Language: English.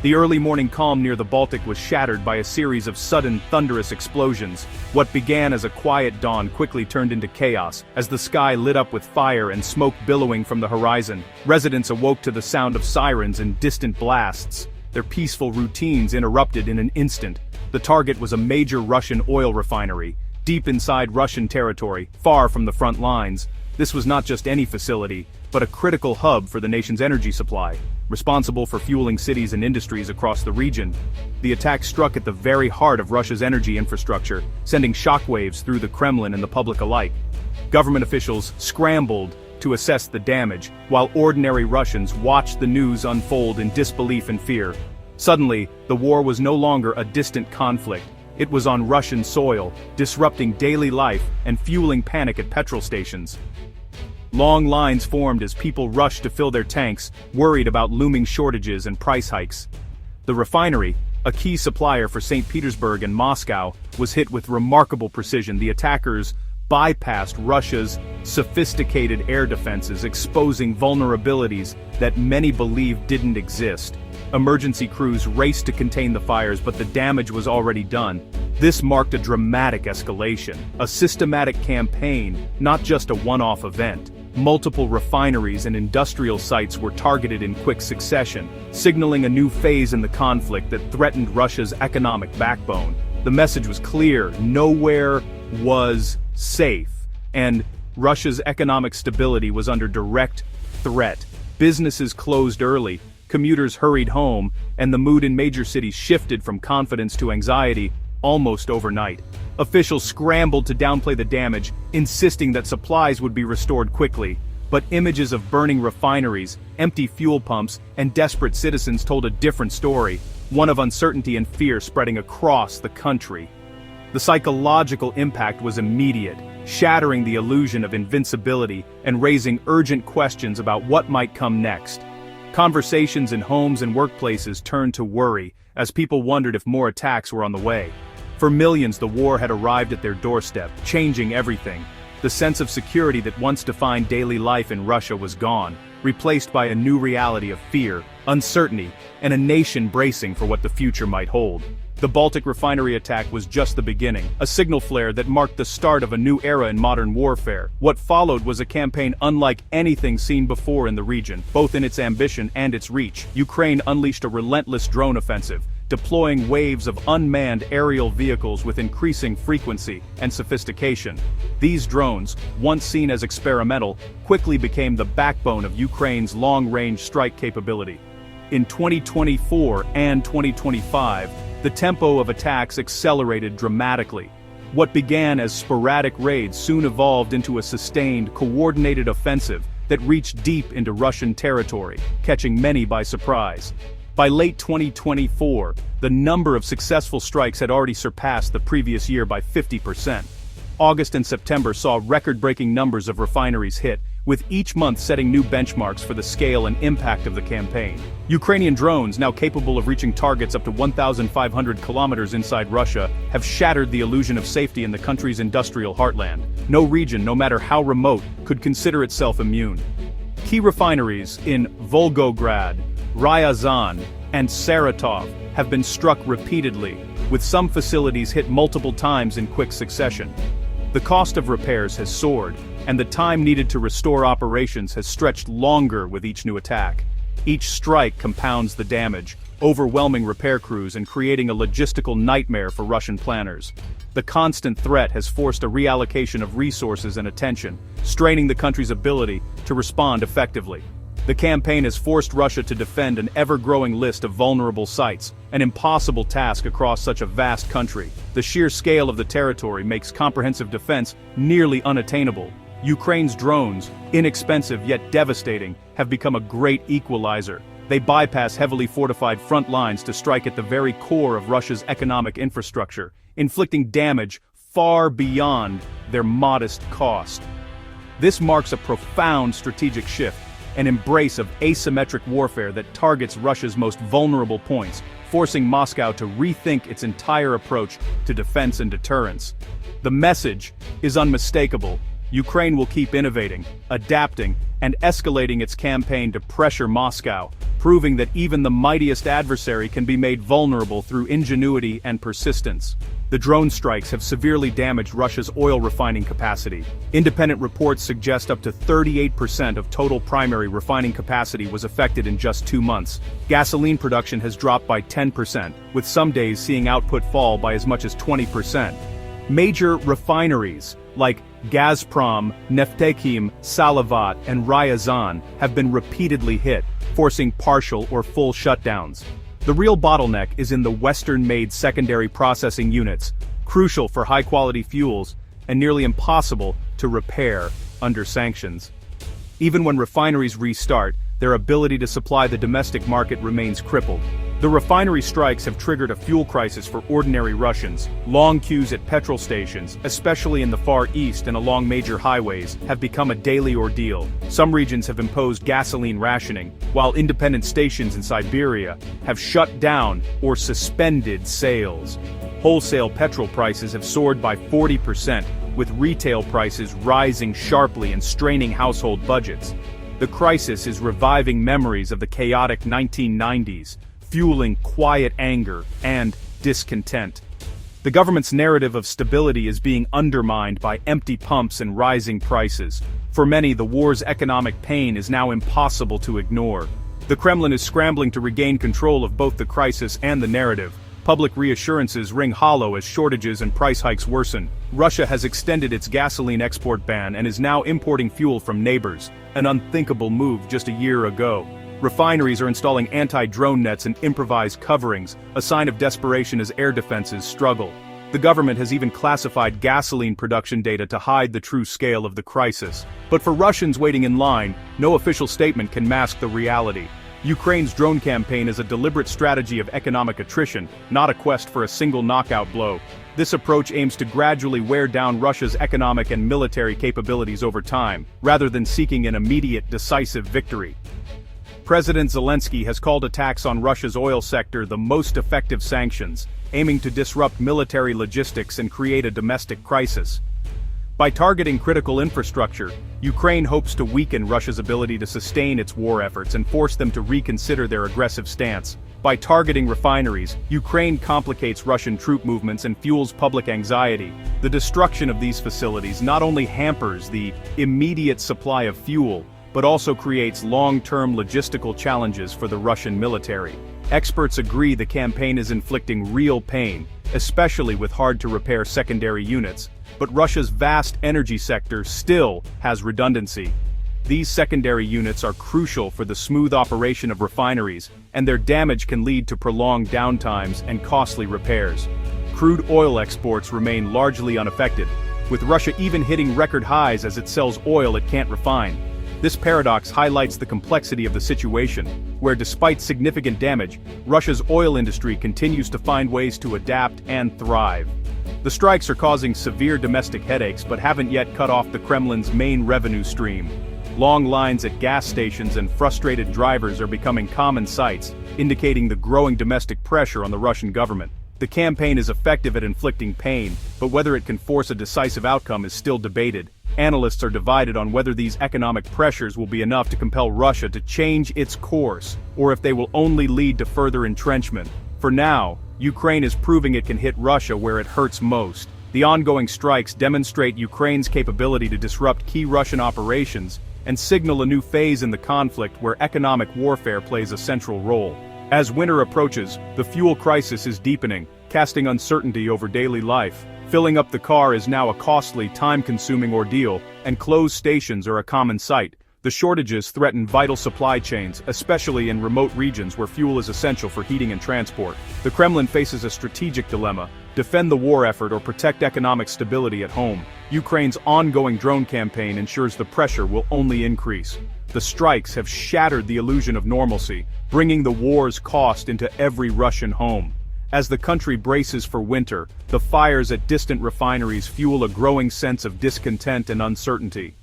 The early morning calm near the Baltic was shattered by a series of sudden, thunderous explosions. What began as a quiet dawn quickly turned into chaos, as the sky lit up with fire and smoke billowing from the horizon. Residents awoke to the sound of sirens and distant blasts, their peaceful routines interrupted in an instant. The target was a major Russian oil refinery, deep inside Russian territory, far from the front lines. This was not just any facility, but a critical hub for the nation's energy supply, responsible for fueling cities and industries across the region. The attack struck at the very heart of Russia's energy infrastructure, sending shockwaves through the Kremlin and the public alike. Government officials scrambled to assess the damage, while ordinary Russians watched the news unfold in disbelief and fear. Suddenly, the war was no longer a distant conflict. It was on Russian soil, disrupting daily life and fueling panic at petrol stations. Long lines formed as people rushed to fill their tanks, worried about looming shortages and price hikes. The refinery, a key supplier for St. Petersburg and Moscow, was hit with remarkable precision. The attackers bypassed Russia's sophisticated air defenses, exposing vulnerabilities that many believed didn't exist. Emergency crews raced to contain the fires, but the damage was already done. This marked a dramatic escalation, a systematic campaign, not just a one-off event. Multiple refineries and industrial sites were targeted in quick succession, signaling a new phase in the conflict that threatened Russia's economic backbone. The message was clear: nowhere was safe, and Russia's economic stability was under direct threat. Businesses closed early, commuters hurried home, and the mood in major cities shifted from confidence to anxiety almost overnight. Officials scrambled to downplay the damage, insisting that supplies would be restored quickly. But images of burning refineries, empty fuel pumps, and desperate citizens told a different story, one of uncertainty and fear spreading across the country. The psychological impact was immediate, shattering the illusion of invincibility and raising urgent questions about what might come next. Conversations in homes and workplaces turned to worry, as people wondered if more attacks were on the way. For millions, the war had arrived at their doorstep, changing everything. The sense of security that once defined daily life in Russia was gone, replaced by a new reality of fear, uncertainty, and a nation bracing for what the future might hold. The Baltic refinery attack was just the beginning, a signal flare that marked the start of a new era in modern warfare. What followed was a campaign unlike anything seen before in the region, both in its ambition and its reach. Ukraine unleashed a relentless drone offensive, deploying waves of unmanned aerial vehicles with increasing frequency and sophistication. These drones, once seen as experimental, quickly became the backbone of Ukraine's long-range strike capability. In 2024 and 2025, the tempo of attacks accelerated dramatically. What began as sporadic raids soon evolved into a sustained, coordinated offensive that reached deep into Russian territory, catching many by surprise. By late 2024, the number of successful strikes had already surpassed the previous year by 50%. August and September saw record-breaking numbers of refineries hit, with each month setting new benchmarks for the scale and impact of the campaign. Ukrainian drones, now capable of reaching targets up to 1,500 kilometers inside Russia, have shattered the illusion of safety in the country's industrial heartland. No region, no matter how remote, could consider itself immune. Key refineries in Volgograd, Ryazan, and Saratov have been struck repeatedly, with some facilities hit multiple times in quick succession. The cost of repairs has soared, and the time needed to restore operations has stretched longer with each new attack. Each strike compounds the damage, overwhelming repair crews and creating a logistical nightmare for Russian planners. The constant threat has forced a reallocation of resources and attention, straining the country's ability to respond effectively. The campaign has forced Russia to defend an ever-growing list of vulnerable sites, an impossible task across such a vast country. The sheer scale of the territory makes comprehensive defense nearly unattainable. Ukraine's drones, inexpensive yet devastating, have become a great equalizer. They bypass heavily fortified front lines to strike at the very core of Russia's economic infrastructure, inflicting damage far beyond their modest cost. This marks a profound strategic shift, an embrace of asymmetric warfare that targets Russia's most vulnerable points, forcing Moscow to rethink its entire approach to defense and deterrence. The message is unmistakable: Ukraine will keep innovating, adapting, and escalating its campaign to pressure Moscow, proving that even the mightiest adversary can be made vulnerable through ingenuity and persistence. The drone strikes have severely damaged Russia's oil refining capacity. Independent reports suggest up to 38% of total primary refining capacity was affected in just 2 months. Gasoline production has dropped by 10%, with some days seeing output fall by as much as 20%. Major refineries, like Gazprom, Neftekhim, Salavat, and Ryazan, have been repeatedly hit, forcing partial or full shutdowns. The real bottleneck is in the Western-made secondary processing units, crucial for high-quality fuels, and nearly impossible to repair under sanctions. Even when refineries restart, their ability to supply the domestic market remains crippled. The refinery strikes have triggered a fuel crisis for ordinary Russians. Long queues at petrol stations, especially in the Far East and along major highways, have become a daily ordeal. Some regions have imposed gasoline rationing, while independent stations in Siberia have shut down or suspended sales. Wholesale petrol prices have soared by 40%, with retail prices rising sharply and straining household budgets. The crisis is reviving memories of the chaotic 1990s, fueling quiet anger and discontent. The government's narrative of stability is being undermined by empty pumps and rising prices. For many, the war's economic pain is now impossible to ignore. The Kremlin is scrambling to regain control of both the crisis and the narrative. Public reassurances ring hollow as shortages and price hikes worsen. Russia has extended its gasoline export ban and is now importing fuel from neighbors, an unthinkable move just a year ago. Refineries are installing anti-drone nets and improvised coverings, a sign of desperation as air defenses struggle. The government has even classified gasoline production data to hide the true scale of the crisis. But for Russians waiting in line, no official statement can mask the reality. Ukraine's drone campaign is a deliberate strategy of economic attrition, not a quest for a single knockout blow. This approach aims to gradually wear down Russia's economic and military capabilities over time, rather than seeking an immediate, decisive victory. President Zelensky has called attacks on Russia's oil sector the most effective sanctions, aiming to disrupt military logistics and create a domestic crisis. By targeting critical infrastructure, Ukraine hopes to weaken Russia's ability to sustain its war efforts and force them to reconsider their aggressive stance. By targeting refineries, Ukraine complicates Russian troop movements and fuels public anxiety. The destruction of these facilities not only hampers the immediate supply of fuel, but also creates long-term logistical challenges for the Russian military. Experts agree the campaign is inflicting real pain, especially with hard-to-repair secondary units, but Russia's vast energy sector still has redundancy. These secondary units are crucial for the smooth operation of refineries, and their damage can lead to prolonged downtimes and costly repairs. Crude oil exports remain largely unaffected, with Russia even hitting record highs as it sells oil it can't refine. This paradox highlights the complexity of the situation, where despite significant damage, Russia's oil industry continues to find ways to adapt and thrive. The strikes are causing severe domestic headaches but haven't yet cut off the Kremlin's main revenue stream. Long lines at gas stations and frustrated drivers are becoming common sights, indicating the growing domestic pressure on the Russian government. The campaign is effective at inflicting pain, but whether it can force a decisive outcome is still debated. Analysts are divided on whether these economic pressures will be enough to compel Russia to change its course, or if they will only lead to further entrenchment. For now, Ukraine is proving it can hit Russia where it hurts most. The ongoing strikes demonstrate Ukraine's capability to disrupt key Russian operations and signal a new phase in the conflict where economic warfare plays a central role. As winter approaches, the fuel crisis is deepening, casting uncertainty over daily life. Filling up the car is now a costly, time-consuming ordeal, and closed stations are a common sight. The shortages threaten vital supply chains, especially in remote regions where fuel is essential for heating and transport. The Kremlin faces a strategic dilemma: defend the war effort or protect economic stability at home. Ukraine's ongoing drone campaign ensures the pressure will only increase. The strikes have shattered the illusion of normalcy, bringing the war's cost into every Russian home. As the country braces for winter, the fires at distant refineries fuel a growing sense of discontent and uncertainty.